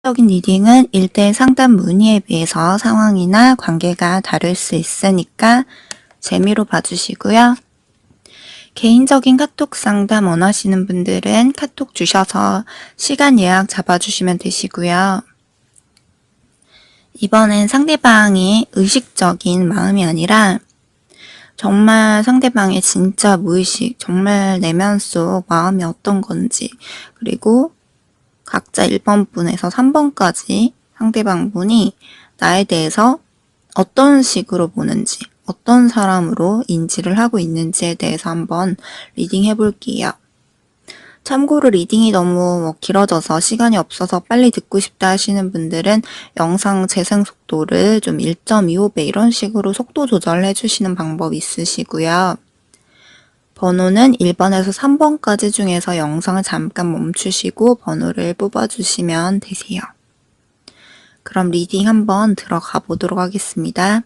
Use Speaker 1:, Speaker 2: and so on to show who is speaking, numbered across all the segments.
Speaker 1: 적인 리딩은 1대1 상담 문의에 비해서 상황이나 관계가 다를 수 있으니까 재미로 봐주시고요. 개인적인 카톡 상담 원하시는 분들은 카톡 주셔서 시간 예약 잡아주시면 되시고요. 이번엔 상대방이 의식적인 마음이 아니라 정말 상대방의 진짜 무의식, 정말 내면 속 마음이 어떤 건지, 그리고 각자 1번분에서 3번까지 상대방 분이 나에 대해서 어떤 식으로 보는지, 어떤 사람으로 인지를 하고 있는지에 대해서 한번 리딩 해볼게요. 참고로 리딩이 너무 길어져서 시간이 없어서 빨리 듣고 싶다 하시는 분들은 영상 재생 속도를 좀 1.25배 이런 식으로 속도 조절해 주시는 방법이 있으시고요. 번호는 1번에서 3번까지 중에서 영상을 잠깐 멈추시고 번호를 뽑아주시면 되세요. 그럼 리딩 한번 들어가 보도록 하겠습니다.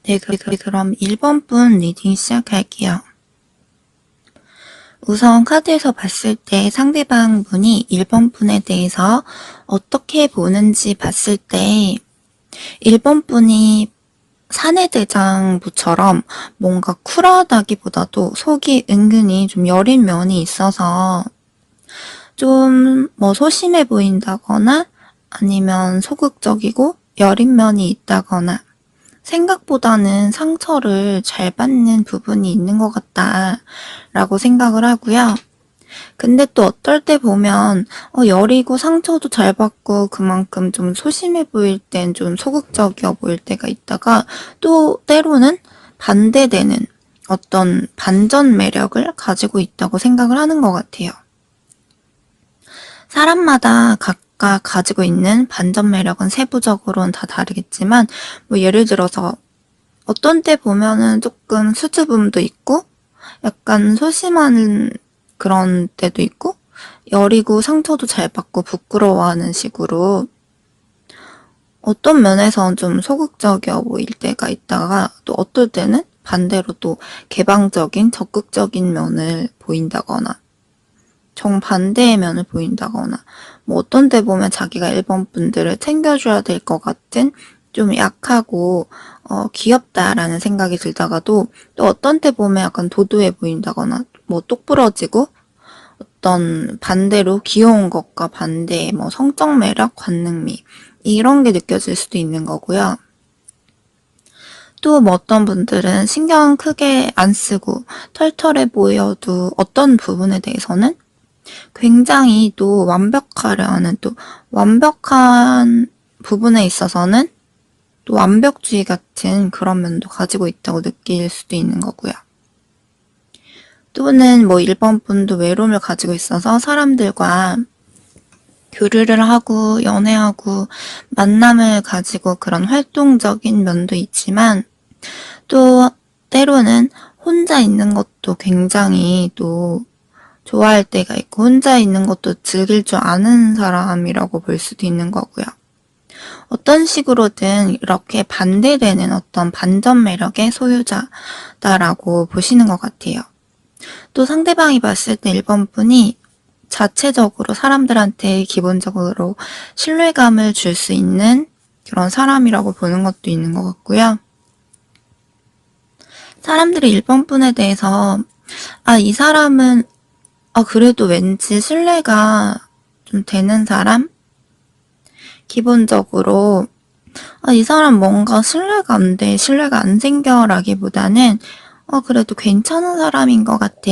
Speaker 1: 네, 그럼 1번 분 리딩 시작할게요. 우선 카드에서 봤을 때 상대방 분이 1번 분에 대해서 어떻게 보는지 봤을 때 1번 분이 사내대장부처럼 뭔가 쿨하다기보다도 속이 은근히 좀 여린 면이 있어서 좀 소심해 보인다거나 아니면 소극적이고 여린 면이 있다거나 생각보다는 상처를 잘 받는 부분이 있는 것 같다라고 생각을 하고요. 근데 또 어떨 때 보면 여리고 상처도 잘 받고 그만큼 좀 소심해 보일 땐 좀 소극적이어 보일 때가 있다가 또 때로는 반대되는 어떤 반전 매력을 가지고 있다고 생각을 하는 것 같아요. 사람마다 각각 가지고 있는 반전 매력은 세부적으로는 다 다르겠지만 예를 들어서 어떤 때 보면은 조금 수줍음도 있고 약간 소심한 그런 때도 있고 여리고 상처도 잘 받고 부끄러워하는 식으로 어떤 면에선 좀 소극적이어 보일 때가 있다가 또 어떨 때는 반대로 또 개방적인 적극적인 면을 보인다거나 정반대의 면을 보인다거나 어떤 때 보면 자기가 1번 분들을 챙겨줘야 될 것 같은 좀 약하고 귀엽다라는 생각이 들다가도 또 어떤 때 보면 약간 도도해 보인다거나 똑부러지고 어떤 반대로 귀여운 것과 반대의 성적 매력, 관능미 이런 게 느껴질 수도 있는 거고요. 또 어떤 분들은 신경 크게 안 쓰고 털털해 보여도 어떤 부분에 대해서는 굉장히 또 완벽하려 하는 또 완벽한 부분에 있어서는 또 완벽주의 같은 그런 면도 가지고 있다고 느낄 수도 있는 거고요. 또는 1번 분도 외로움을 가지고 있어서 사람들과 교류를 하고 연애하고 만남을 가지고 그런 활동적인 면도 있지만 또 때로는 혼자 있는 것도 굉장히 또 좋아할 때가 있고 혼자 있는 것도 즐길 줄 아는 사람이라고 볼 수도 있는 거고요. 어떤 식으로든 이렇게 반대되는 어떤 반전 매력의 소유자다라고 보시는 것 같아요. 또 상대방이 봤을 때 1번 분이 자체적으로 사람들한테 기본적으로 신뢰감을 줄 수 있는 그런 사람이라고 보는 것도 있는 것 같고요. 사람들이 1번 분에 대해서 이 사람은 그래도 왠지 신뢰가 좀 되는 사람? 기본적으로 이 사람 뭔가 신뢰가 안 돼, 신뢰가 안 생겨라기보다는 그래도 괜찮은 사람인 것 같아.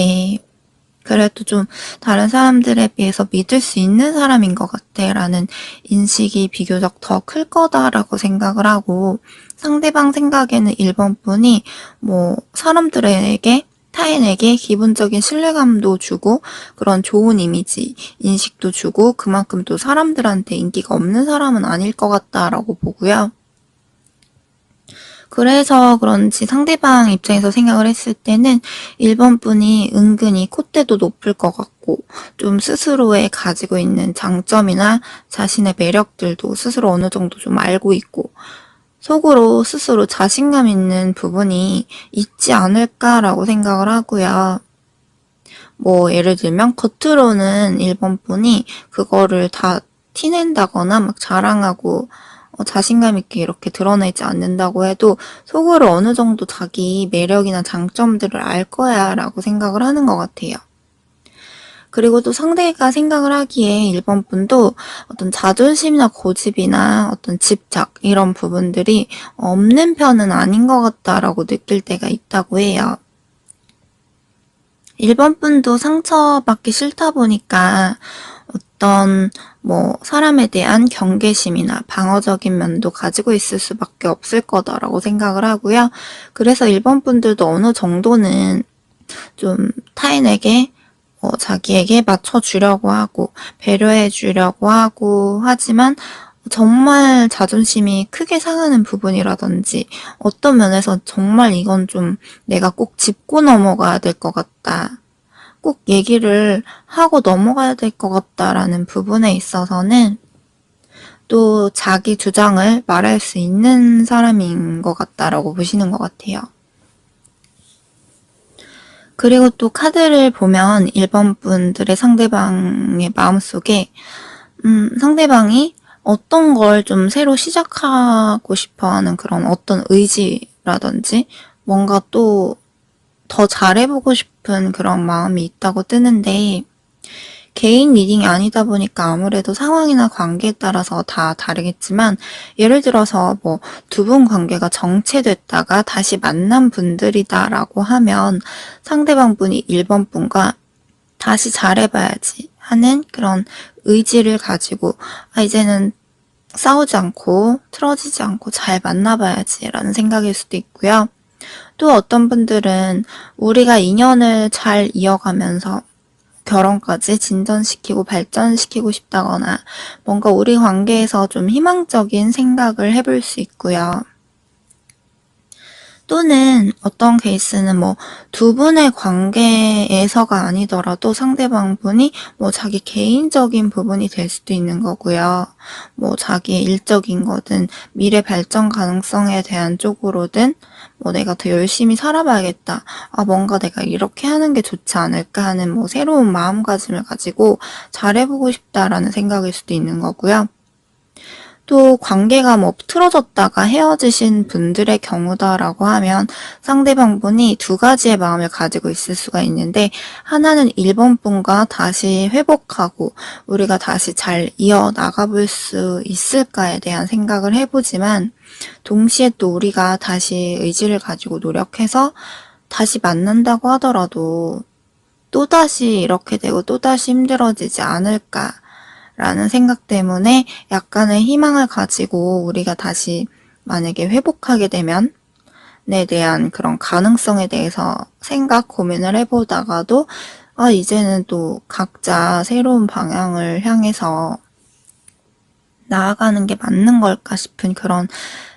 Speaker 1: 그래도 좀 다른 사람들에 비해서 믿을 수 있는 사람인 것 같아 라는 인식이 비교적 더 클 거다라고 생각을 하고 상대방 생각에는 1번 분이 사람들에게 타인에게 기본적인 신뢰감도 주고 그런 좋은 이미지, 인식도 주고 그만큼 또 사람들한테 인기가 없는 사람은 아닐 것 같다라고 보고요. 그래서 그런지 상대방 입장에서 생각을 했을 때는 1번 분이 은근히 콧대도 높을 것 같고 좀 스스로의 가지고 있는 장점이나 자신의 매력들도 스스로 어느 정도 좀 알고 있고 속으로 스스로 자신감 있는 부분이 있지 않을까라고 생각을 하고요. 뭐 예를 들면 겉으로는 1번 분이 그거를 다 티낸다거나 막 자랑하고 자신감 있게 이렇게 드러내지 않는다고 해도 속으로 어느 정도 자기 매력이나 장점들을 알 거야 라고 생각을 하는 것 같아요. 그리고 또 상대가 생각을 하기에 1번 분도 어떤 자존심이나 고집이나 어떤 집착 이런 부분들이 없는 편은 아닌 것 같다라고 느낄 때가 있다고 해요. 1번 분도 상처받기 싫다 보니까 어떤 뭐 사람에 대한 경계심이나 방어적인 면도 가지고 있을 수밖에 없을 거다라고 생각을 하고요. 그래서 1번 분들도 어느 정도는 좀 타인에게 자기에게 맞춰주려고 하고 배려해 주려고 하고 하지만 정말 자존심이 크게 상하는 부분이라든지 어떤 면에서 정말 이건 좀 내가 꼭 짚고 넘어가야 될 것 같다. 꼭 얘기를 하고 넘어가야 될 것 같다라는 부분에 있어서는 또 자기 주장을 말할 수 있는 사람인 것 같다라고 보시는 것 같아요. 그리고 또 카드를 보면 1번 분들의 상대방의 마음속에 상대방이 어떤 걸 좀 새로 시작하고 싶어 하는 그런 어떤 의지라든지 뭔가 또 더 잘해보고 싶은 그런 마음이 있다고 뜨는데 개인 리딩이 아니다 보니까 아무래도 상황이나 관계에 따라서 다 다르겠지만 예를 들어서 뭐 두 분 관계가 정체됐다가 다시 만난 분들이다라고 하면 상대방 분이 1번 분과 다시 잘해봐야지 하는 그런 의지를 가지고 이제는 싸우지 않고 틀어지지 않고 잘 만나봐야지 라는 생각일 수도 있고요. 또 어떤 분들은 우리가 인연을 잘 이어가면서 결혼까지 진전시키고 발전시키고 싶다거나 뭔가 우리 관계에서 좀 희망적인 생각을 해볼 수 있고요. 또는 어떤 케이스는 뭐 두 분의 관계에서가 아니더라도 상대방 분이 뭐 자기 개인적인 부분이 될 수도 있는 거고요. 뭐 자기의 일적인 거든 미래 발전 가능성에 대한 쪽으로든 뭐 내가 더 열심히 살아봐야겠다. 뭔가 내가 이렇게 하는 게 좋지 않을까 하는 뭐 새로운 마음가짐을 가지고 잘해보고 싶다라는 생각일 수도 있는 거고요. 또 관계가 뭐 틀어졌다가 헤어지신 분들의 경우다라고 하면 상대방 분이 두 가지의 마음을 가지고 있을 수가 있는데 하나는 1번 분과 다시 회복하고 우리가 다시 잘 이어나가 볼 수 있을까에 대한 생각을 해보지만 동시에 또 우리가 다시 의지를 가지고 노력해서 다시 만난다고 하더라도 또다시 이렇게 되고 또다시 힘들어지지 않을까 라는 생각 때문에 약간의 희망을 가지고 우리가 다시 만약에 회복하게 되면 에 대한 그런 가능성에 대해서 생각, 고민을 해보다가도 이제는 또 각자 새로운 방향을 향해서 나아가는 게 맞는 걸까 싶은 그런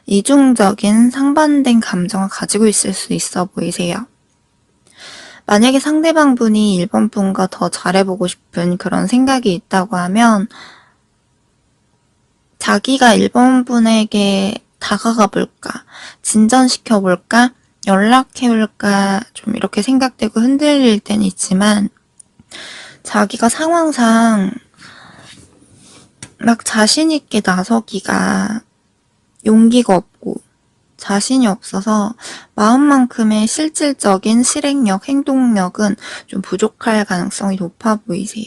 Speaker 1: 이중적인 상반된 감정을 가지고 있을 수 있어 보이세요. 만약에 상대방 분이 1번 분과 더 잘해보고 싶은 그런 생각이 있다고 하면 자기가 1번 분에게 다가가 볼까, 진전시켜 볼까, 연락해 볼까 좀 이렇게 생각되고 흔들릴 때는 있지만 자기가 상황상 막 자신 있게 나서기가 용기가 없고 자신이 없어서 마음만큼의 실질적인 실행력, 행동력은 좀 부족할 가능성이 높아 보이세요.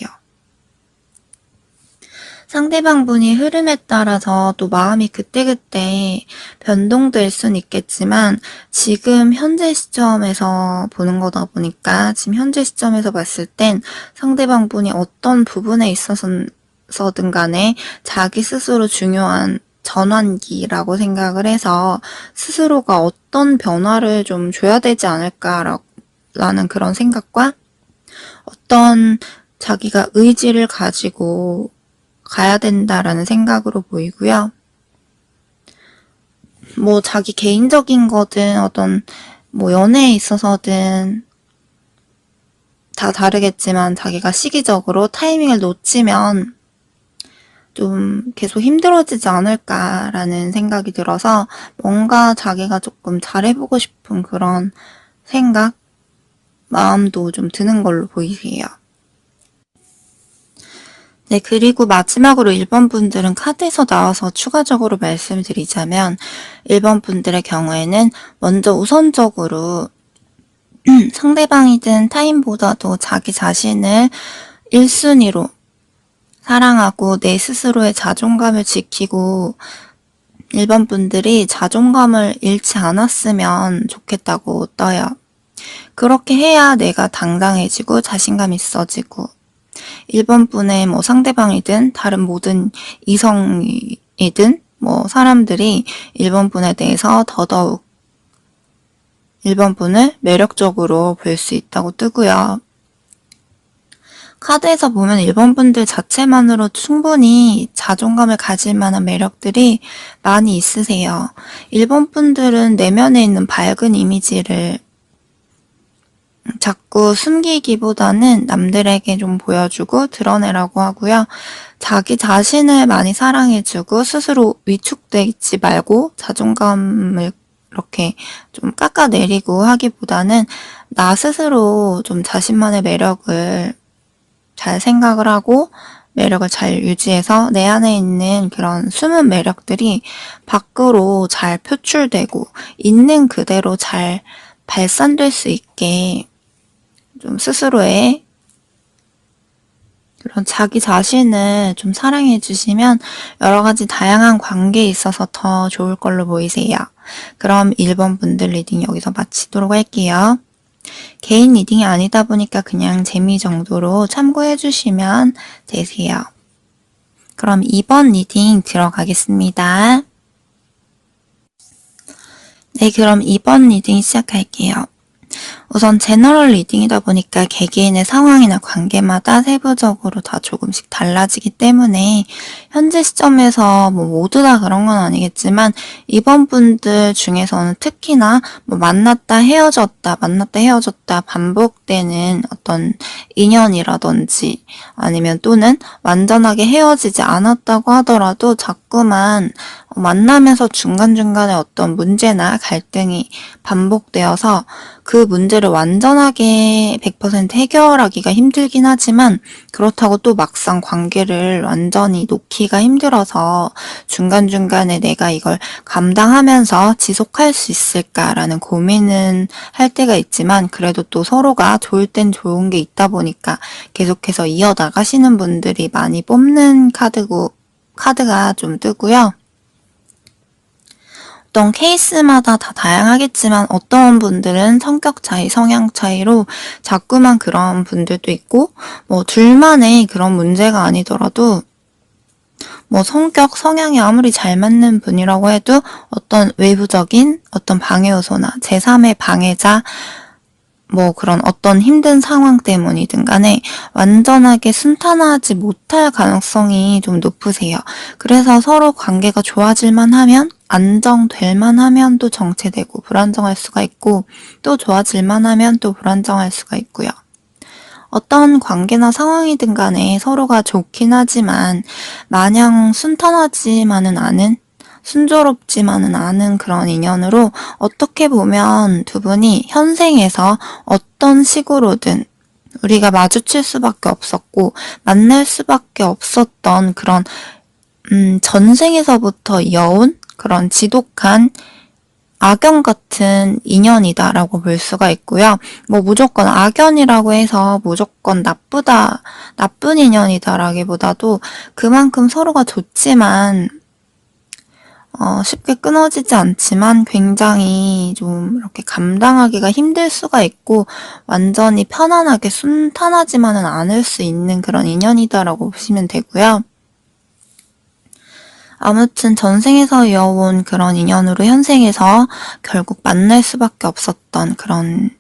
Speaker 1: 상대방 분이 흐름에 따라서 또 마음이 그때그때 변동될 순 있겠지만 지금 현재 시점에서 보는 거다 보니까 지금 현재 시점에서 봤을 땐 상대방 분이 어떤 부분에 있어서든 간에 자기 스스로 중요한 전환기라고 생각을 해서 스스로가 어떤 변화를 좀 줘야 되지 않을까라는 그런 생각과 어떤 자기가 의지를 가지고 가야 된다라는 생각으로 보이고요. 뭐 자기 개인적인 거든 어떤 뭐 연애에 있어서든 다 다르겠지만 자기가 시기적으로 타이밍을 놓치면 좀 계속 힘들어지지 않을까라는 생각이 들어서 뭔가 자기가 조금 잘해보고 싶은 그런 생각, 마음도 좀 드는 걸로 보이세요. 네, 그리고 마지막으로 1번 분들은 카드에서 나와서 추가적으로 말씀드리자면 1번 분들의 경우에는 먼저 우선적으로 상대방이든 타인보다도 자기 자신을 1순위로 사랑하고 내 스스로의 자존감을 지키고 1번 분들이 자존감을 잃지 않았으면 좋겠다고 떠요. 그렇게 해야 내가 당당해지고 자신감 있어지고 1번 분의 뭐 상대방이든 다른 모든 이성이든 뭐 사람들이 1번 분에 대해서 더더욱 1번 분을 매력적으로 볼 수 있다고 뜨고요. 카드에서 보면 1번 분들 자체만으로 충분히 자존감을 가질 만한 매력들이 많이 있으세요. 1번 분들은 내면에 있는 밝은 이미지를 자꾸 숨기기보다는 남들에게 좀 보여주고 드러내라고 하고요. 자기 자신을 많이 사랑해주고 스스로 위축되지 말고 자존감을 이렇게 좀 깎아내리고 하기보다는 나 스스로 좀 자신만의 매력을 잘 생각을 하고 매력을 잘 유지해서 내 안에 있는 그런 숨은 매력들이 밖으로 잘 표출되고 있는 그대로 잘 발산될 수 있게 좀 스스로의 그런 자기 자신을 좀 사랑해 주시면 여러 가지 다양한 관계에 있어서 더 좋을 걸로 보이세요. 그럼 1번 분들 리딩 여기서 마치도록 할게요. 개인 리딩이 아니다 보니까 그냥 재미 정도로 참고해 주시면 되세요. 그럼 2번 리딩 들어가겠습니다. 네, 그럼 2번 리딩 시작할게요. 우선 제너럴 리딩이다 보니까 개개인의 상황이나 관계마다 세부적으로 다 조금씩 달라지기 때문에 현재 시점에서 뭐 모두 다 그런 건 아니겠지만 이번 분들 중에서는 특히나 뭐 만났다 헤어졌다 반복되는 어떤 인연이라든지 아니면 또는 완전하게 헤어지지 않았다고 하더라도 자꾸만 만나면서 중간중간에 어떤 문제나 갈등이 반복되어서 그 문제를 완전하게 100% 해결하기가 힘들긴 하지만 그렇다고 또 막상 관계를 완전히 놓기가 힘들어서 중간중간에 내가 이걸 감당하면서 지속할 수 있을까라는 고민은 할 때가 있지만 그래도 또 서로가 좋을 땐 좋은 게 있다 보니까 계속해서 이어나가시는 분들이 많이 뽑는 카드가 좀 뜨고요. 어떤 케이스마다 다 다양하겠지만 어떤 분들은 성격 차이, 성향 차이로 자꾸만 그런 분들도 있고 뭐 둘만의 그런 문제가 아니더라도 뭐 성격, 성향이 아무리 잘 맞는 분이라고 해도 어떤 외부적인 어떤 방해 요소나 제3의 방해자 뭐 그런 어떤 힘든 상황 때문이든 간에 완전하게 순탄하지 못할 가능성이 좀 높으세요. 그래서 서로 관계가 좋아질만 하면 안정될만 하면 또 정체되고 불안정할 수가 있고 또 좋아질만 하면 또 불안정할 수가 있고요. 어떤 관계나 상황이든 간에 서로가 좋긴 하지만 마냥 순탄하지만은 않은 순조롭지만은 않은 그런 인연으로 어떻게 보면 두 분이 현생에서 어떤 식으로든 우리가 마주칠 수밖에 없었고 만날 수밖에 없었던 그런 전생에서부터 이어온 그런 지독한 악연 같은 인연이다라고 볼 수가 있고요. 뭐 무조건 악연이라고 해서 무조건 나쁜 인연이다라기보다도 그만큼 서로가 좋지만 쉽게 끊어지지 않지만 굉장히 좀 이렇게 감당하기가 힘들 수가 있고 완전히 편안하게 순탄하지만은 않을 수 있는 그런 인연이다라고 보시면 되고요. 아무튼 전생에서 이어온 그런 인연으로 현생에서 결국 만날 수밖에 없었던 그런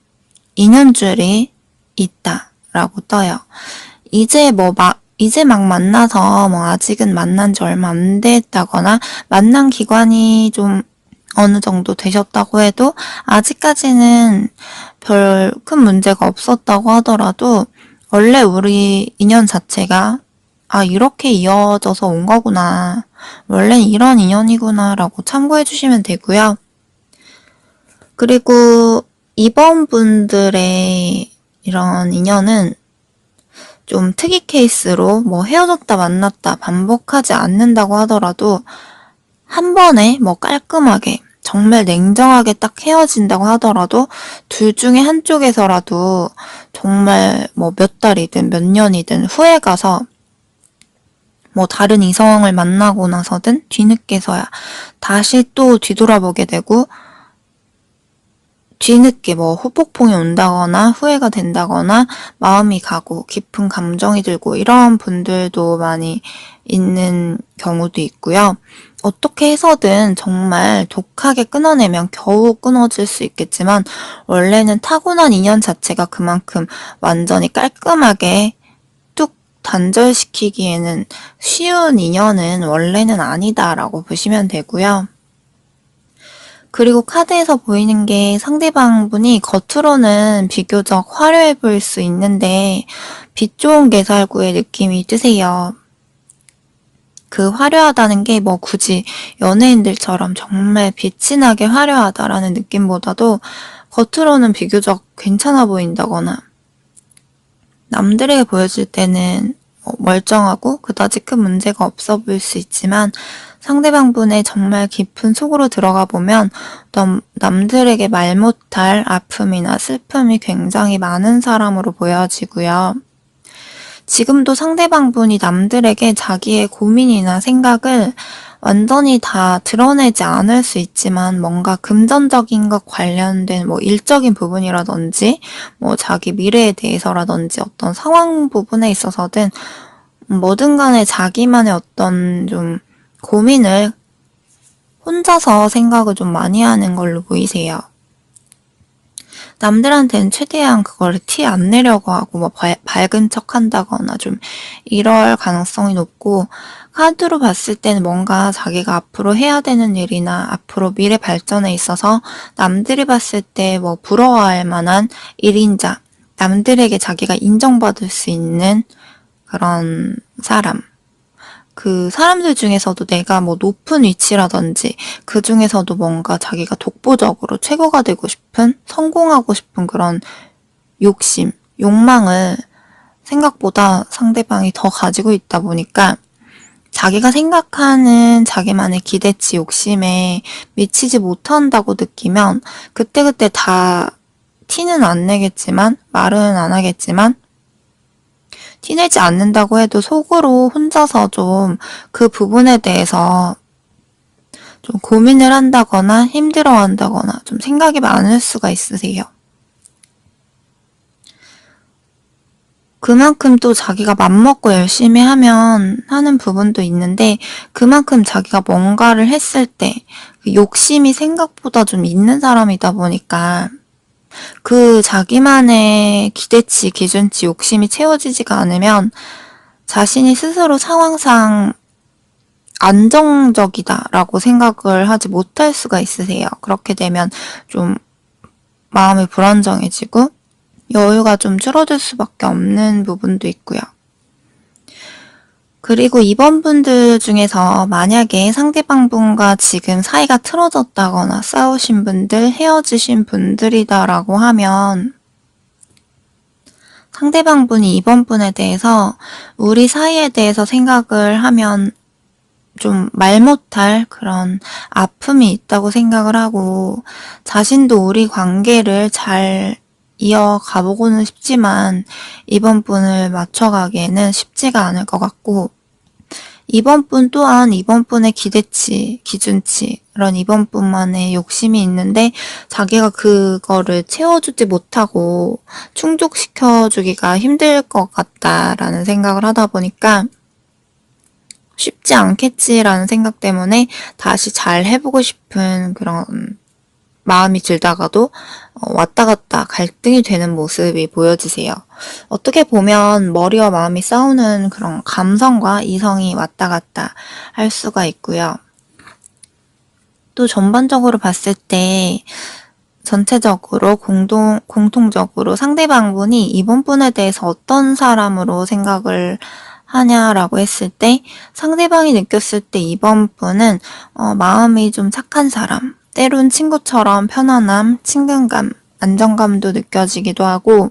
Speaker 1: 인연줄이 있다라고 떠요. 이제 막 만나서 뭐 아직은 만난 지 얼마 안 됐다거나 만난 기간이 좀 어느 정도 되셨다고 해도 아직까지는 별 큰 문제가 없었다고 하더라도 원래 우리 인연 자체가 이렇게 이어져서 온 거구나. 원래 이런 인연이구나 라고 참고해 주시면 되고요. 그리고 이번 분들의 이런 인연은 좀 특이 케이스로 뭐 헤어졌다 만났다 반복하지 않는다고 하더라도 한 번에 뭐 깔끔하게 정말 냉정하게 딱 헤어진다고 하더라도 둘 중에 한쪽에서라도 정말 뭐 몇 달이든 몇 년이든 후에 가서 뭐 다른 이성을 만나고 나서든 뒤늦게서야 다시 또 뒤돌아보게 되고 뒤늦게 뭐 후폭풍이 온다거나 후회가 된다거나 마음이 가고 깊은 감정이 들고 이런 분들도 많이 있는 경우도 있고요. 어떻게 해서든 정말 독하게 끊어내면 겨우 끊어질 수 있겠지만 원래는 타고난 인연 자체가 그만큼 완전히 깔끔하게 뚝 단절시키기에는 쉬운 인연은 원래는 아니다라고 보시면 되고요. 그리고 카드에서 보이는 게 상대방분이 겉으로는 비교적 화려해 보일 수 있는데 빛 좋은 개살구의 느낌이 드세요. 그 화려하다는 게 뭐 굳이 연예인들처럼 정말 빛이 나게 화려하다라는 느낌보다도 겉으로는 비교적 괜찮아 보인다거나 남들에게 보여줄 때는 멀쩡하고 그다지 큰 문제가 없어 보일 수 있지만 상대방분의 정말 깊은 속으로 들어가 보면 남들에게 말 못할 아픔이나 슬픔이 굉장히 많은 사람으로 보여지고요. 지금도 상대방분이 남들에게 자기의 고민이나 생각을 완전히 다 드러내지 않을 수 있지만 뭔가 금전적인 것 관련된 뭐 일적인 부분이라든지 뭐 자기 미래에 대해서라든지 어떤 상황 부분에 있어서든 뭐든 간에 자기만의 어떤 좀 고민을 혼자서 생각을 좀 많이 하는 걸로 보이세요. 남들한테는 최대한 그거를 티 안 내려고 하고 뭐 밝은 척 한다거나 좀 이럴 가능성이 높고 카드로 봤을 때는 뭔가 자기가 앞으로 해야 되는 일이나 앞으로 미래 발전에 있어서 남들이 봤을 때 뭐 부러워할 만한 일인자, 남들에게 자기가 인정받을 수 있는 그런 사람. 그 사람들 중에서도 내가 뭐 높은 위치라든지 그 중에서도 뭔가 자기가 독보적으로 최고가 되고 싶은, 성공하고 싶은 그런 욕심, 욕망을 생각보다 상대방이 더 가지고 있다 보니까 자기가 생각하는 자기만의 기대치, 욕심에 미치지 못한다고 느끼면 그때그때 다 티는 안 내겠지만, 말은 안 하겠지만 티내지 않는다고 해도 속으로 혼자서 좀 그 부분에 대해서 좀 고민을 한다거나 힘들어 한다거나 좀 생각이 많을 수가 있으세요. 그만큼 또 자기가 맘먹고 열심히 하는 부분도 있는데 그만큼 자기가 뭔가를 했을 때 그 욕심이 생각보다 좀 있는 사람이다 보니까 그 자기만의 기대치, 기준치, 욕심이 채워지지가 않으면 자신이 스스로 상황상 안정적이다라고 생각을 하지 못할 수가 있으세요. 그렇게 되면 좀 마음이 불안정해지고 여유가 좀 줄어들 수밖에 없는 부분도 있고요. 그리고 이번 분들 중에서 만약에 상대방분과 지금 사이가 틀어졌다거나 싸우신 분들, 헤어지신 분들이다라고 하면 상대방분이 이번 분에 대해서 우리 사이에 대해서 생각을 하면 좀 말 못할 그런 아픔이 있다고 생각을 하고 자신도 우리 관계를 잘 이어가보고는 싶지만 이번 분을 맞춰가기에는 쉽지가 않을 것 같고 이번 분 또한 이번 분의 기대치, 기준치 그런 이번 분만의 욕심이 있는데 자기가 그거를 채워주지 못하고 충족시켜주기가 힘들 것 같다라는 생각을 하다 보니까 쉽지 않겠지라는 생각 때문에 다시 잘 해보고 싶은 그런 마음이 들다가도 왔다 갔다 갈등이 되는 모습이 보여지세요. 어떻게 보면 머리와 마음이 싸우는 그런 감성과 이성이 왔다 갔다 할 수가 있고요. 또 전반적으로 봤을 때 전체적으로 공통적으로 상대방분이 이번 분에 대해서 어떤 사람으로 생각을 하냐라고 했을 때 상대방이 느꼈을 때 이번 분은 마음이 좀 착한 사람, 때론 친구처럼 편안함, 친근감, 안정감도 느껴지기도 하고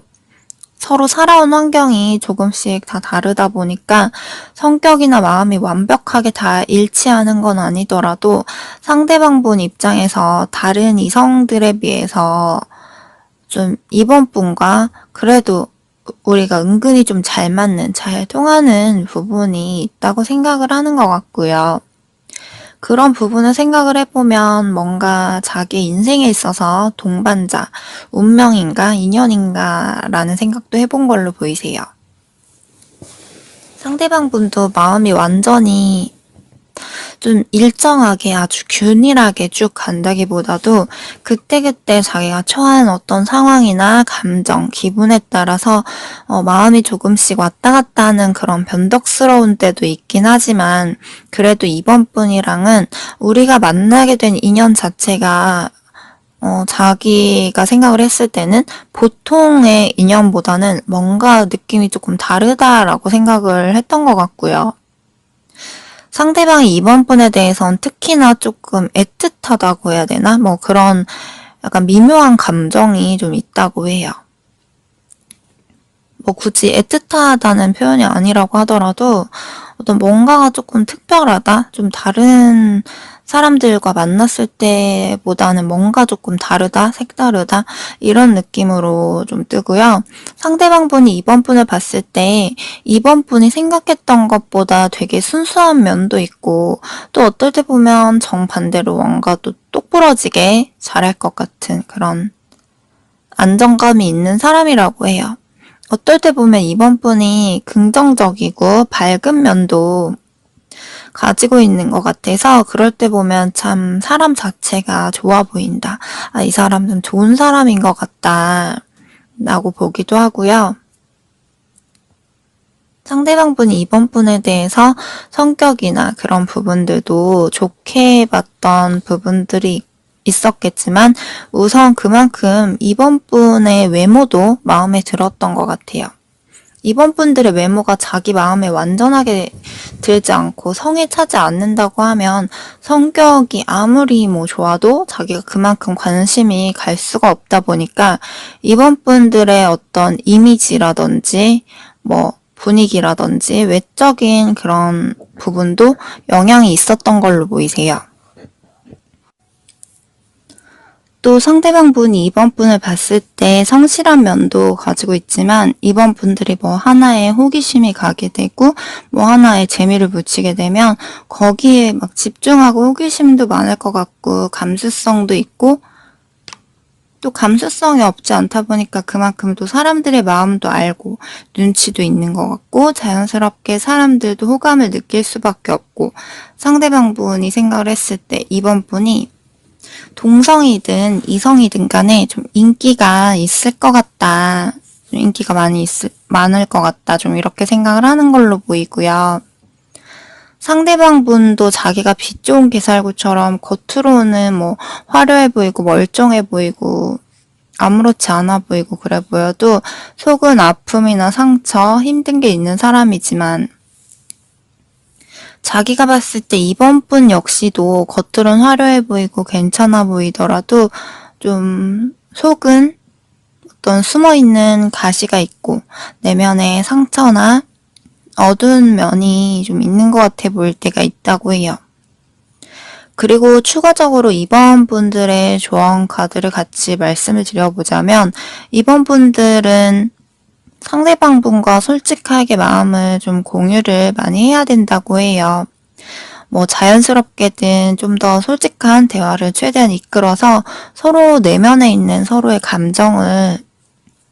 Speaker 1: 서로 살아온 환경이 조금씩 다 다르다 보니까 성격이나 마음이 완벽하게 다 일치하는 건 아니더라도 상대방분 입장에서 다른 이성들에 비해서 좀 이번 분과 그래도 우리가 은근히 좀 잘 맞는, 잘 통하는 부분이 있다고 생각을 하는 것 같고요. 그런 부분을 생각을 해보면 뭔가 자기 인생에 있어서 동반자, 운명인가, 인연인가 라는 생각도 해본 걸로 보이세요. 상대방 분도 마음이 완전히 좀 일정하게 아주 균일하게 쭉 간다기보다도 그때그때 자기가 처한 어떤 상황이나 감정, 기분에 따라서 마음이 조금씩 왔다 갔다 하는 그런 변덕스러운 때도 있긴 하지만 그래도 이번 분이랑은 우리가 만나게 된 인연 자체가 자기가 생각을 했을 때는 보통의 인연보다는 뭔가 느낌이 조금 다르다라고 생각을 했던 것 같고요. 상대방이 이번 분에 대해선 특히나 조금 애틋하다고 해야 되나? 뭐 그런 약간 미묘한 감정이 좀 있다고 해요. 뭐 굳이 애틋하다는 표현이 아니라고 하더라도 어떤 뭔가가 조금 특별하다? 좀 다른 사람들과 만났을 때보다는 뭔가 조금 다르다? 색다르다? 이런 느낌으로 좀 뜨고요. 상대방 분이 이번 분을 봤을 때 이번 분이 생각했던 것보다 되게 순수한 면도 있고 또 어떨 때 보면 정반대로 뭔가 또 똑부러지게 잘할 것 같은 그런 안정감이 있는 사람이라고 해요. 어떨 때 보면 이번 분이 긍정적이고 밝은 면도 가지고 있는 것 같아서 그럴 때 보면 참 사람 자체가 좋아 보인다. 아, 이 사람 좀 좋은 사람인 것 같다. 라고 보기도 하고요. 상대방 분이 이번 분에 대해서 성격이나 그런 부분들도 좋게 봤던 부분들이 있었겠지만 우선 그만큼 이번 분의 외모도 마음에 들었던 것 같아요. 이번 분들의 외모가 자기 마음에 완전하게 들지 않고 성에 차지 않는다고 하면 성격이 아무리 뭐 좋아도 자기가 그만큼 관심이 갈 수가 없다 보니까 이번 분들의 어떤 이미지라든지 뭐 분위기라든지 외적인 그런 부분도 영향이 있었던 걸로 보이세요. 또 상대방 분이 이번 분을 봤을 때 성실한 면도 가지고 있지만 이번 분들이 뭐 하나에 호기심이 가게 되고 뭐 하나에 재미를 붙이게 되면 거기에 막 집중하고 호기심도 많을 것 같고 감수성도 있고 또 감수성이 없지 않다 보니까 그만큼 또 사람들의 마음도 알고 눈치도 있는 것 같고 자연스럽게 사람들도 호감을 느낄 수밖에 없고 상대방 분이 생각을 했을 때 이번 분이 동성이든 이성이든 간에 좀 인기가 있을 것 같다. 좀 인기가 많을 것 같다. 좀 이렇게 생각을 하는 걸로 보이고요. 상대방 분도 자기가 빛 좋은 개살구처럼 겉으로는 뭐 화려해 보이고 멀쩡해 보이고 아무렇지 않아 보이고 그래 보여도 속은 아픔이나 상처, 힘든 게 있는 사람이지만 자기가 봤을 때 이번 분 역시도 겉으론 화려해 보이고 괜찮아 보이더라도 좀 속은 어떤 숨어있는 가시가 있고 내면에 상처나 어두운 면이 좀 있는 것 같아 보일 때가 있다고 해요. 그리고 추가적으로 이번 분들의 조언 카드를 같이 말씀을 드려보자면 이번 분들은 상대방 분과 솔직하게 마음을 좀 공유를 많이 해야 된다고 해요. 뭐 자연스럽게든 좀 더 솔직한 대화를 최대한 이끌어서 서로 내면에 있는 서로의 감정을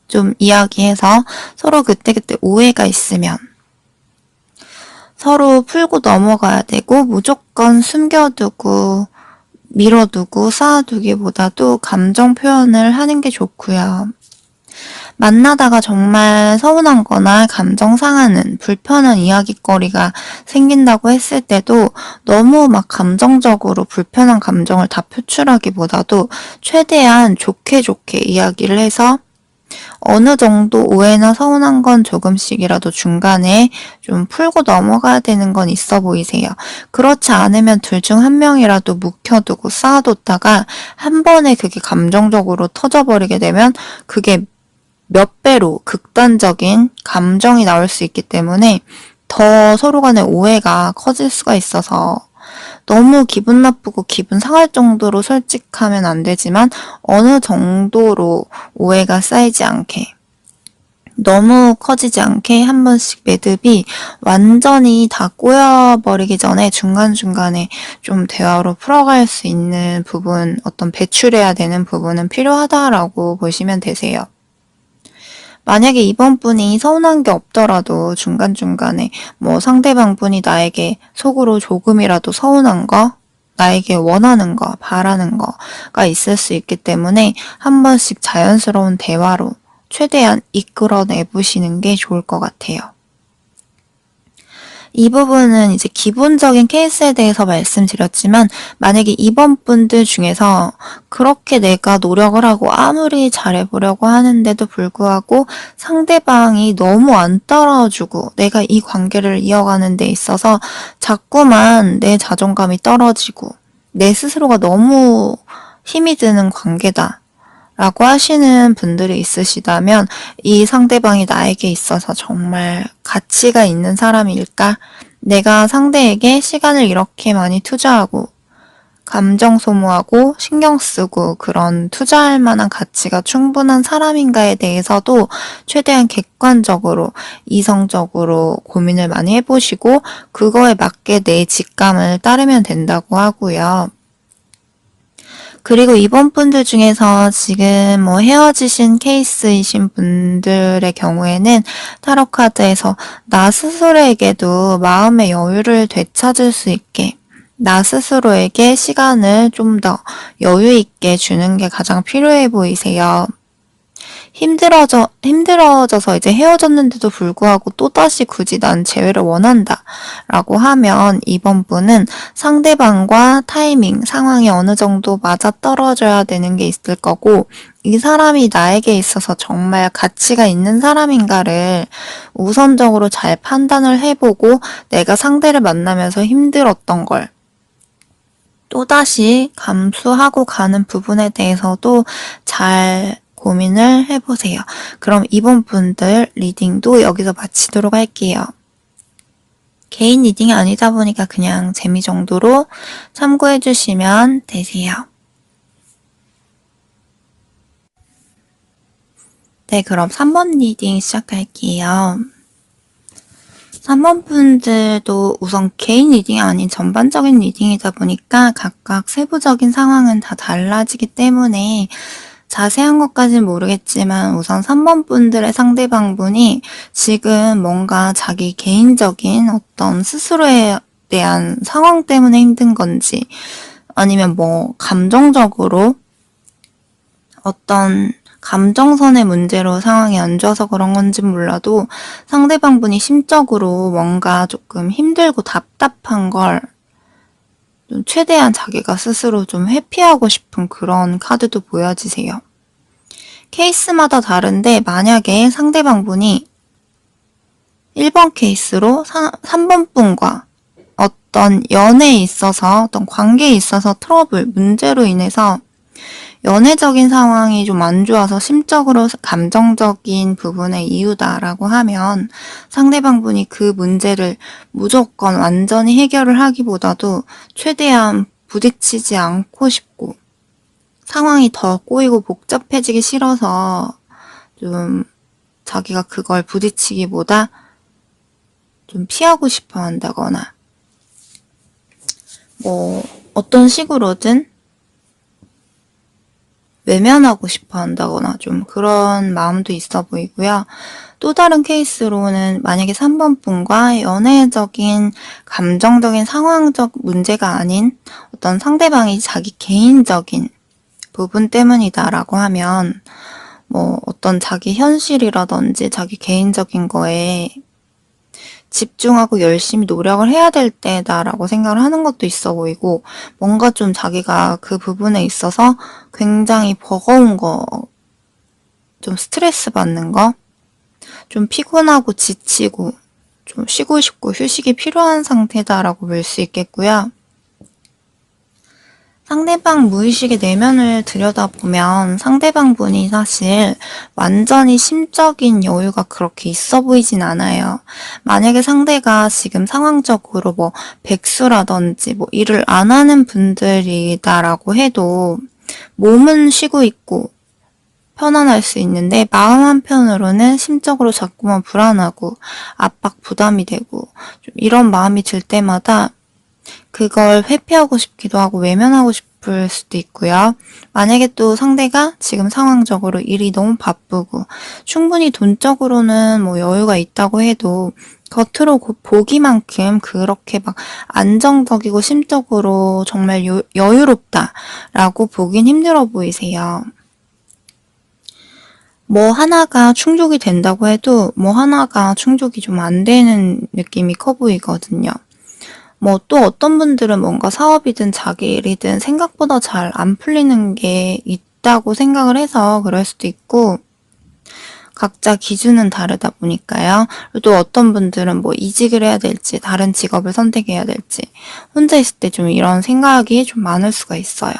Speaker 1: 좀 이야기해서 서로 그때그때 오해가 있으면 서로 풀고 넘어가야 되고 무조건 숨겨두고 밀어두고 쌓아두기보다도 감정 표현을 하는 게 좋고요. 만나다가 정말 서운한 거나 감정 상하는 불편한 이야기거리가 생긴다고 했을 때도 너무 막 감정적으로 불편한 감정을 다 표출하기보다도 최대한 좋게 이야기를 해서 어느 정도 오해나 서운한 건 조금씩이라도 중간에 좀 풀고 넘어가야 되는 건 있어 보이세요. 그렇지 않으면 둘 중 한 명이라도 묵혀두고 쌓아뒀다가 한 번에 그게 감정적으로 터져버리게 되면 그게 몇 배로 극단적인 감정이 나올 수 있기 때문에 더 서로 간의 오해가 커질 수가 있어서 너무 기분 나쁘고 기분 상할 정도로 솔직하면 안 되지만 어느 정도로 오해가 쌓이지 않게 너무 커지지 않게 한 번씩 매듭이 완전히 다 꼬여버리기 전에 중간중간에 좀 대화로 풀어갈 수 있는 부분, 어떤 배출해야 되는 부분은 필요하다라고 보시면 되세요. 만약에 이번 분이 서운한 게 없더라도 중간중간에 뭐 상대방 분이 나에게 속으로 조금이라도 서운한 거, 나에게 원하는 거, 바라는 거가 있을 수 있기 때문에 한 번씩 자연스러운 대화로 최대한 이끌어내 보시는 게 좋을 것 같아요. 이 부분은 이제 기본적인 케이스에 대해서 말씀드렸지만 만약에 이번 분들 중에서 그렇게 내가 노력을 하고 아무리 잘해보려고 하는데도 불구하고 상대방이 너무 안 따라주고 내가 이 관계를 이어가는 데 있어서 자꾸만 내 자존감이 떨어지고 내 스스로가 너무 힘이 드는 관계다 라고 하시는 분들이 있으시다면 이 상대방이 나에게 있어서 정말 가치가 있는 사람일까? 내가 상대에게 시간을 이렇게 많이 투자하고 감정 소모하고 신경 쓰고 그런 투자할 만한 가치가 충분한 사람인가에 대해서도 최대한 객관적으로 이성적으로 고민을 많이 해보시고 그거에 맞게 내 직감을 따르면 된다고 하고요. 그리고 이번 분들 중에서 지금 뭐 헤어지신 케이스이신 분들의 경우에는 타로 카드에서 나 스스로에게도 마음의 여유를 되찾을 수 있게 나 스스로에게 시간을 좀 더 여유 있게 주는 게 가장 필요해 보이세요. 힘들어져서 이제 헤어졌는데도 불구하고 또다시 굳이 난 재회를 원한다 라고 하면 이번 분은 상대방과 타이밍, 상황이 어느 정도 맞아떨어져야 되는 게 있을 거고 이 사람이 나에게 있어서 정말 가치가 있는 사람인가를 우선적으로 잘 판단을 해보고 내가 상대를 만나면서 힘들었던 걸 또다시 감수하고 가는 부분에 대해서도 잘 고민을 해보세요. 그럼 이번 분들 리딩도 여기서 마치도록 할게요. 개인 리딩이 아니다 보니까 그냥 재미 정도로 참고해 주시면 되세요. 네, 그럼 3번 리딩 시작할게요. 3번 분들도 우선 개인 리딩이 아닌 전반적인 리딩이다 보니까 각각 세부적인 상황은 다 달라지기 때문에 자세한 것까지는 모르겠지만 우선 3번 분들의 상대방분이 지금 뭔가 자기 개인적인 어떤 스스로에 대한 상황 때문에 힘든 건지 아니면 뭐 감정적으로 어떤 감정선의 문제로 상황이 안 좋아서 그런 건지 몰라도 상대방분이 심적으로 뭔가 조금 힘들고 답답한 걸 좀 최대한 자기가 스스로 좀 회피하고 싶은 그런 카드도 보여지세요. 케이스마다 다른데 만약에 상대방분이 1번 케이스로 3번 분과 어떤 연애에 있어서 어떤 관계에 있어서 트러블, 문제로 인해서 연애적인 상황이 좀 안 좋아서 심적으로 감정적인 부분의 이유다라고 하면 상대방분이 그 문제를 무조건 완전히 해결을 하기보다도 최대한 부딪히지 않고 싶고 상황이 더 꼬이고 복잡해지기 싫어서 좀 자기가 그걸 부딪히기보다 좀 피하고 싶어 한다거나 뭐 어떤 식으로든 외면하고 싶어 한다거나 좀 그런 마음도 있어 보이고요. 또 다른 케이스로는 만약에 3번 분과 연애적인 감정적인 상황적 문제가 아닌 어떤 상대방이 자기 개인적인 부분 때문이다라고 하면 뭐 어떤 자기 현실이라든지 자기 개인적인 거에 집중하고 열심히 노력을 해야 될 때다라고 생각을 하는 것도 있어 보이고 뭔가 좀 자기가 그 부분에 있어서 굉장히 버거운 거, 좀 스트레스 받는 거, 좀 피곤하고 지치고 좀 쉬고 싶고 휴식이 필요한 상태다라고 볼 수 있겠고요. 상대방 무의식의 내면을 들여다보면 상대방 분이 사실 완전히 심적인 여유가 그렇게 있어 보이진 않아요. 만약에 상대가 지금 상황적으로 뭐 백수라든지 뭐 일을 안 하는 분들이다라고 해도 몸은 쉬고 있고 편안할 수 있는데 마음 한편으로는 심적으로 자꾸만 불안하고 압박 부담이 되고 좀 이런 마음이 들 때마다 그걸 회피하고 싶기도 하고 외면하고 싶을 수도 있고요. 만약에 또 상대가 지금 상황적으로 일이 너무 바쁘고 충분히 돈적으로는 뭐 여유가 있다고 해도 겉으로 보기만큼 그렇게 막 안정적이고 심적으로 정말 여유롭다라고 보긴 힘들어 보이세요. 뭐 하나가 충족이 된다고 해도 뭐 하나가 충족이 좀 안 되는 느낌이 커 보이거든요. 뭐 또 어떤 분들은 뭔가 사업이든 자기 일이든 생각보다 잘 안 풀리는 게 있다고 생각을 해서 그럴 수도 있고 각자 기준은 다르다 보니까요. 또 어떤 분들은 뭐 이직을 해야 될지 다른 직업을 선택해야 될지 혼자 있을 때 좀 이런 생각이 좀 많을 수가 있어요.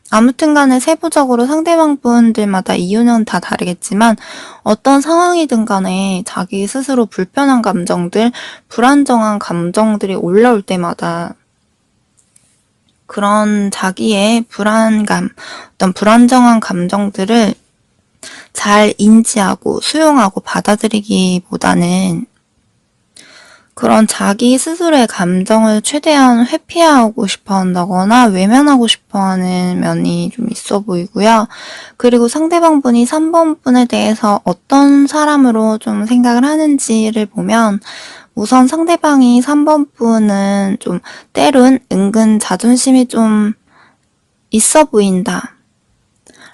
Speaker 1: 아무튼 간에 세부적으로 상대방 분들마다 이유는 다 다르겠지만 어떤 상황이든 간에 자기 스스로 불편한 감정들, 불안정한 감정들이 올라올 때마다 그런 자기의 불안감, 어떤 불안정한 감정들을 잘 인지하고 수용하고 받아들이기보다는 그런 자기 스스로의 감정을 최대한 회피하고 싶어 한다거나 외면하고 싶어 하는 면이 좀 있어 보이고요. 그리고 상대방 분이 3번 분에 대해서 어떤 사람으로 좀 생각을 하는지를 보면 우선 상대방이 3번 분은 좀 때론 은근 자존심이 좀 있어 보인다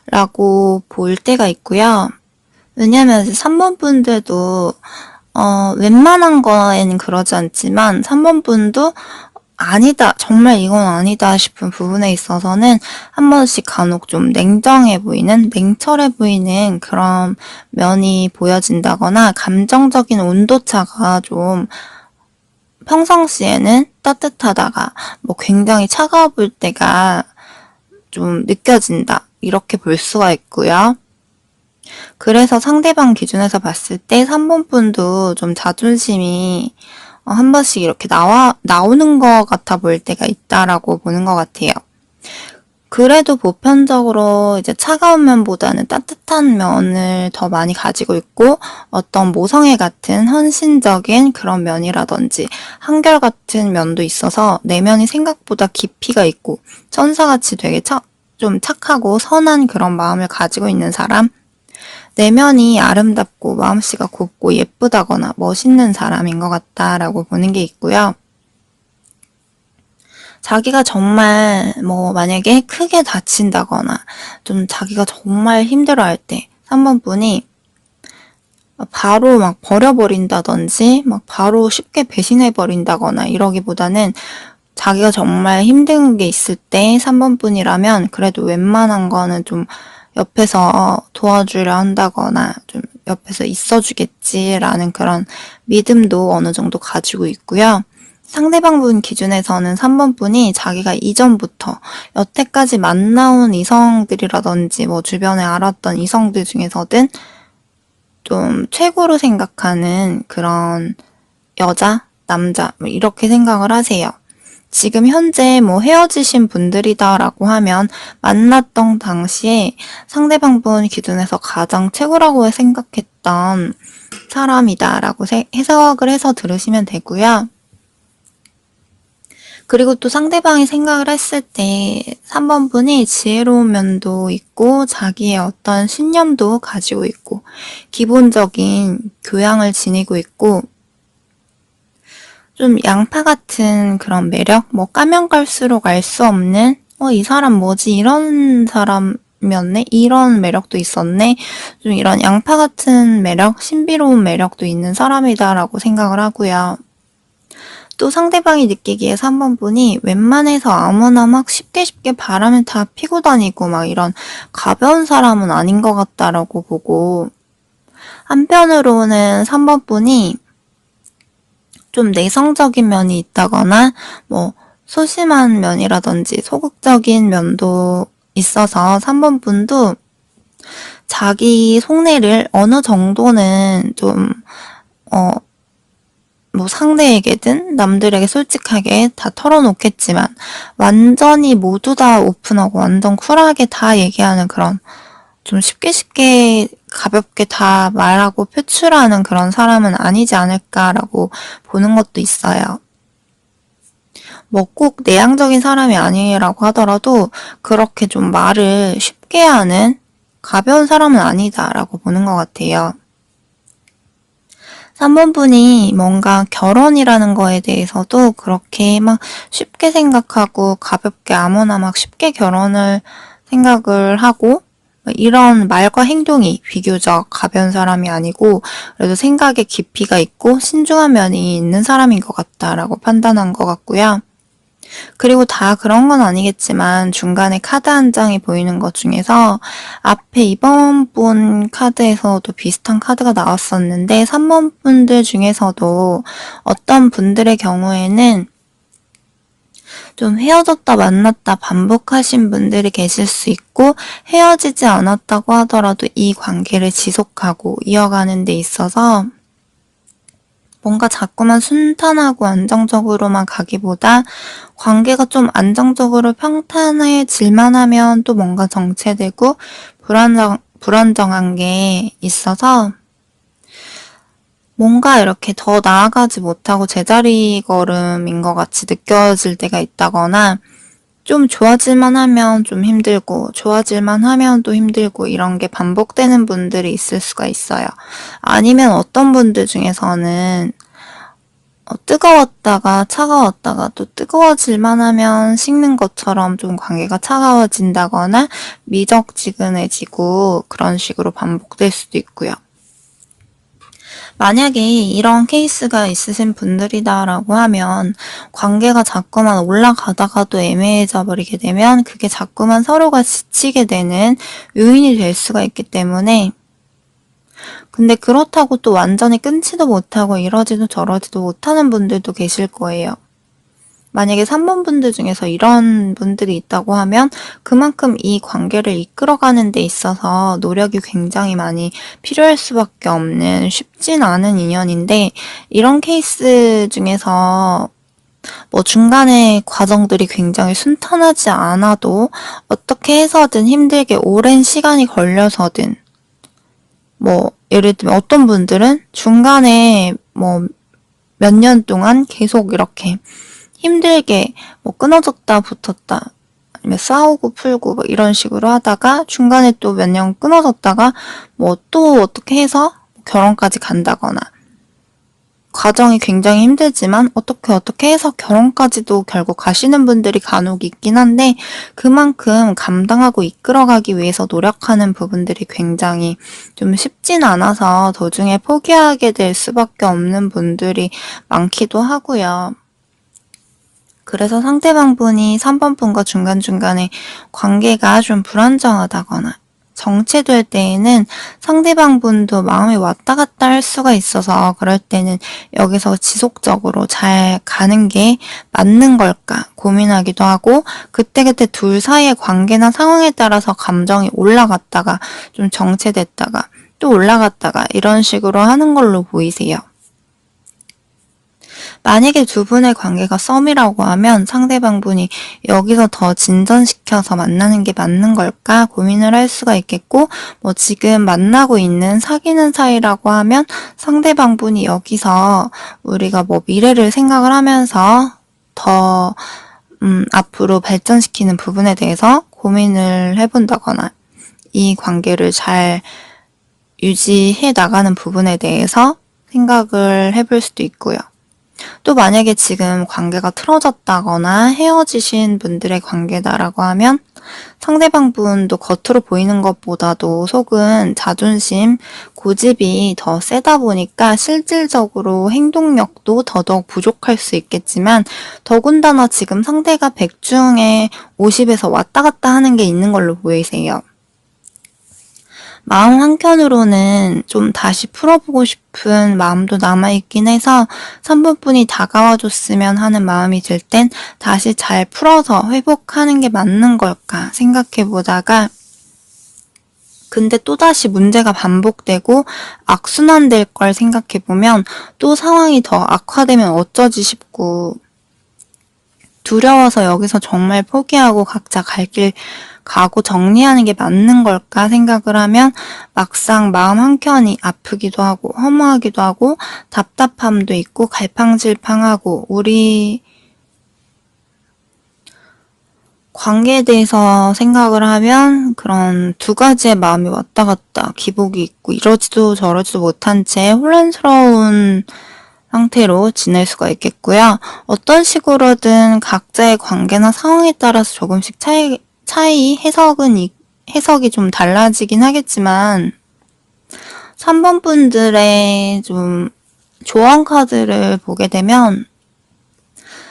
Speaker 1: 라고 볼 때가 있고요. 왜냐면 3번 분들도 웬만한 거에는 그러지 않지만 3번 분도 아니다, 정말 이건 아니다 싶은 부분에 있어서는 한 번씩 간혹 좀 냉정해 보이는, 냉철해 보이는 그런 면이 보여진다거나 감정적인 온도차가 좀 평상시에는 따뜻하다가 뭐 굉장히 차가워 볼 때가 좀 느껴진다. 이렇게 볼 수가 있고요. 그래서 상대방 기준에서 봤을 때 3번 분도 좀 자존심이 한 번씩 이렇게 나오는 것 같아 보일 때가 있다라고 보는 것 같아요. 그래도 보편적으로 이제 차가운 면보다는 따뜻한 면을 더 많이 가지고 있고 어떤 모성애 같은 헌신적인 그런 면이라든지 한결같은 면도 있어서 내면이 생각보다 깊이가 있고 천사같이 되게 좀 착하고 선한 그런 마음을 가지고 있는 사람, 내면이 아름답고 마음씨가 곱고 예쁘다거나 멋있는 사람인 것 같다라고 보는 게 있고요. 자기가 정말 뭐 만약에 크게 다친다거나 좀 자기가 정말 힘들어할 때 3번 분이 바로 막 버려버린다든지 막 바로 쉽게 배신해버린다거나 이러기보다는 자기가 정말 힘든 게 있을 때 3번 분이라면 그래도 웬만한 거는 좀 옆에서 도와주려 한다거나 좀 옆에서 있어주겠지라는 그런 믿음도 어느 정도 가지고 있고요. 상대방 분 기준에서는 3번 분이 자기가 이전부터 여태까지 만나온 이성들이라든지 뭐 주변에 알았던 이성들 중에서든 좀 최고로 생각하는 그런 여자, 남자 뭐 이렇게 생각을 하세요. 지금 현재 뭐 헤어지신 분들이다라고 하면 만났던 당시에 상대방 분 기준에서 가장 최고라고 생각했던 사람이다라고 해석을 해서 들으시면 되고요. 그리고 또 상대방이 생각을 했을 때 3번 분이 지혜로운 면도 있고 자기의 어떤 신념도 가지고 있고 기본적인 교양을 지니고 있고 좀 양파 같은 그런 매력? 뭐 까면 깔수록 알 수 없는 이 사람 뭐지? 이런 사람이었네? 이런 매력도 있었네? 좀 이런 양파 같은 매력, 신비로운 매력도 있는 사람이다라고 생각을 하고요. 또 상대방이 느끼기에 3번 분이 웬만해서 아무나 막 쉽게 바람을 다 피고 다니고 막 이런 가벼운 사람은 아닌 것 같다라고 보고 한편으로는 3번 분이 좀 내성적인 면이 있다거나 뭐 소심한 면이라든지 소극적인 면도 있어서 3번 분도 자기 속내를 어느 정도는 좀, 뭐 상대에게든 남들에게 솔직하게 다 털어놓겠지만 완전히 모두 다 오픈하고 완전 쿨하게 다 얘기하는 그런 좀 쉽게 가볍게 다 말하고 표출하는 그런 사람은 아니지 않을까라고 보는 것도 있어요. 뭐 꼭 내향적인 사람이 아니라고 하더라도 그렇게 좀 말을 쉽게 하는 가벼운 사람은 아니다라고 보는 것 같아요. 3번 분이 뭔가 결혼이라는 거에 대해서도 그렇게 막 쉽게 생각하고 가볍게 아무나 막 쉽게 결혼을 생각을 하고 이런 말과 행동이 비교적 가벼운 사람이 아니고 그래도 생각에 깊이가 있고 신중한 면이 있는 사람인 것 같다라고 판단한 것 같고요. 그리고 다 그런 건 아니겠지만 중간에 카드 한 장이 보이는 것 중에서 앞에 2번 분 카드에서도 비슷한 카드가 나왔었는데 3번 분들 중에서도 어떤 분들의 경우에는 좀 헤어졌다 만났다 반복하신 분들이 계실 수 있고 헤어지지 않았다고 하더라도 이 관계를 지속하고 이어가는 데 있어서 뭔가 자꾸만 순탄하고 안정적으로만 가기보다 관계가 좀 안정적으로 평탄해질만 하면 또 뭔가 정체되고 불안정한 게 있어서 뭔가 이렇게 더 나아가지 못하고 제자리 걸음인 것 같이 느껴질 때가 있다거나 좀 좋아질만 하면 좀 힘들고 좋아질만 하면 또 힘들고 이런 게 반복되는 분들이 있을 수가 있어요. 아니면 어떤 분들 중에서는 뜨거웠다가 차가웠다가 또 뜨거워질만 하면 식는 것처럼 좀 관계가 차가워진다거나 미적지근해지고 그런 식으로 반복될 수도 있고요. 만약에 이런 케이스가 있으신 분들이다라고 하면 관계가 자꾸만 올라가다가도 애매해져 버리게 되면 그게 자꾸만 서로가 지치게 되는 요인이 될 수가 있기 때문에 근데 그렇다고 또 완전히 끊지도 못하고 이러지도 저러지도 못하는 분들도 계실 거예요. 만약에 3번 분들 중에서 이런 분들이 있다고 하면 그만큼 이 관계를 이끌어가는 데 있어서 노력이 굉장히 많이 필요할 수밖에 없는 쉽진 않은 인연인데 이런 케이스 중에서 뭐 중간에 과정들이 굉장히 순탄하지 않아도 어떻게 해서든 힘들게 오랜 시간이 걸려서든 뭐 예를 들면 어떤 분들은 중간에 뭐 몇 년 동안 계속 이렇게 힘들게 뭐 끊어졌다 붙었다 아니면 싸우고 풀고 뭐 이런 식으로 하다가 중간에 또 몇 년 끊어졌다가 뭐 또 어떻게 해서 결혼까지 간다거나 과정이 굉장히 힘들지만 어떻게 해서 결혼까지도 결국 가시는 분들이 간혹 있긴 한데 그만큼 감당하고 이끌어가기 위해서 노력하는 부분들이 굉장히 좀 쉽진 않아서 도중에 포기하게 될 수밖에 없는 분들이 많기도 하고요. 그래서 상대방 분이 3번 분과 중간중간에 관계가 좀 불안정하다거나 정체될 때에는 상대방 분도 마음이 왔다 갔다 할 수가 있어서 그럴 때는 여기서 지속적으로 잘 가는 게 맞는 걸까 고민하기도 하고 그때그때 둘 사이의 관계나 상황에 따라서 감정이 올라갔다가 좀 정체됐다가 또 올라갔다가 이런 식으로 하는 걸로 보이세요. 만약에 두 분의 관계가 썸이라고 하면 상대방 분이 여기서 더 진전시켜서 만나는 게 맞는 걸까 고민을 할 수가 있겠고 뭐 지금 만나고 있는 사귀는 사이라고 하면 상대방 분이 여기서 우리가 뭐 미래를 생각을 하면서 더 앞으로 발전시키는 부분에 대해서 고민을 해본다거나 이 관계를 잘 유지해 나가는 부분에 대해서 생각을 해볼 수도 있고요. 또 만약에 지금 관계가 틀어졌다거나 헤어지신 분들의 관계다라고 하면 상대방 분도 겉으로 보이는 것보다도 속은 자존심, 고집이 더 세다 보니까 실질적으로 행동력도 더더욱 부족할 수 있겠지만 더군다나 지금 상대가 100 중에 50에서 왔다 갔다 하는 게 있는 걸로 보이세요. 마음 한켠으로는 좀 다시 풀어보고 싶은 마음도 남아있긴 해서 3번분이 다가와 줬으면 하는 마음이 들 땐 다시 잘 풀어서 회복하는 게 맞는 걸까 생각해 보다가 근데 또다시 문제가 반복되고 악순환될 걸 생각해 보면 또 상황이 더 악화되면 어쩌지 싶고 두려워서 여기서 정말 포기하고 각자 갈 길 가고 정리하는 게 맞는 걸까 생각을 하면 막상 마음 한켠이 아프기도 하고 허무하기도 하고 답답함도 있고 갈팡질팡하고 우리 관계에 대해서 생각을 하면 그런 두 가지의 마음이 왔다 갔다 기복이 있고 이러지도 저러지도 못한 채 혼란스러운 상태로 지낼 수가 있겠고요. 어떤 식으로든 각자의 관계나 상황에 따라서 조금씩 차이 해석이 좀 달라지긴 하겠지만 3번 분들의 좀 조언 카드를 보게 되면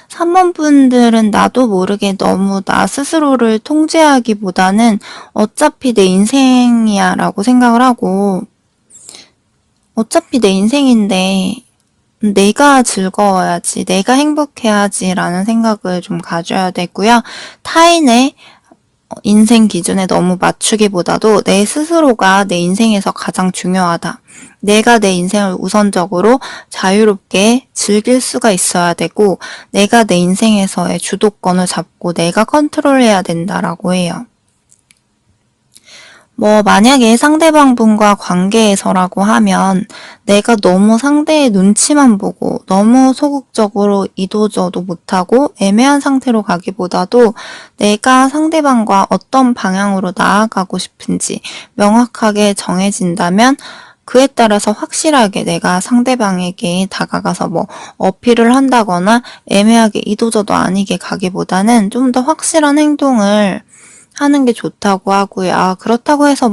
Speaker 1: 3번 분들은 나도 모르게 너무 나 스스로를 통제하기보다는 어차피 내 인생이야 라고 생각을 하고 어차피 내 인생인데 내가 즐거워야지, 내가 행복해야지 라는 생각을 좀 가져야 되고요. 타인의 인생 기준에 너무 맞추기보다도 내 스스로가 내 인생에서 가장 중요하다. 내가 내 인생을 우선적으로 자유롭게 즐길 수가 있어야 되고 내가 내 인생에서의 주도권을 잡고 내가 컨트롤해야 된다라고 해요. 만약에 상대방분과 관계에서라고 하면 내가 너무 상대의 눈치만 보고 너무 소극적으로 이도저도 못하고 애매한 상태로 가기보다도 내가 상대방과 어떤 방향으로 나아가고 싶은지 명확하게 정해진다면 그에 따라서 확실하게 내가 상대방에게 다가가서 어필을 한다거나 애매하게 이도저도 아니게 가기보다는 좀 더 확실한 행동을 하는 게 좋다고 하고요. 그렇다고 해서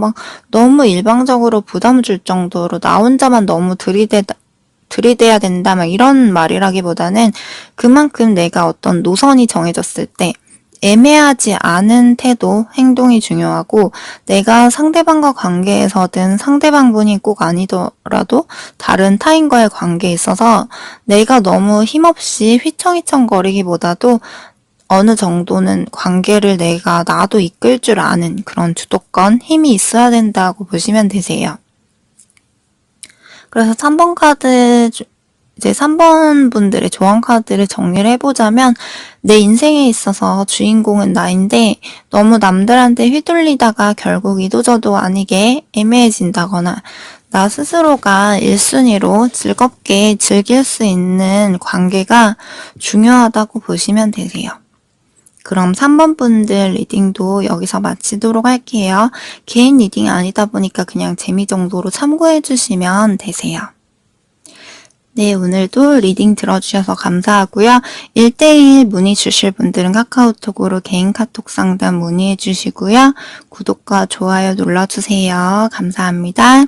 Speaker 1: 너무 일방적으로 부담 줄 정도로 나 혼자만 너무 들이대야 된다 이런 말이라기보다는 그만큼 내가 어떤 노선이 정해졌을 때 애매하지 않은 태도, 행동이 중요하고 내가 상대방과 관계에서든 상대방분이 꼭 아니더라도 다른 타인과의 관계에 있어서 내가 너무 힘없이 휘청휘청거리기보다도 어느 정도는 관계를 나도 이끌 줄 아는 그런 주도권, 힘이 있어야 된다고 보시면 되세요. 그래서 3번 카드, 이제 3번 분들의 조언 카드를 정리를 해보자면 내 인생에 있어서 주인공은 나인데 너무 남들한테 휘둘리다가 결국 이도저도 아니게 애매해진다거나 나 스스로가 1순위로 즐겁게 즐길 수 있는 관계가 중요하다고 보시면 되세요. 그럼 3번 분들 리딩도 여기서 마치도록 할게요. 개인 리딩이 아니다 보니까 그냥 재미 정도로 참고해 주시면 되세요. 네, 오늘도 리딩 들어주셔서 감사하고요. 1대1 문의 주실 분들은 카카오톡으로 개인 카톡 상담 문의해 주시고요. 구독과 좋아요 눌러주세요. 감사합니다.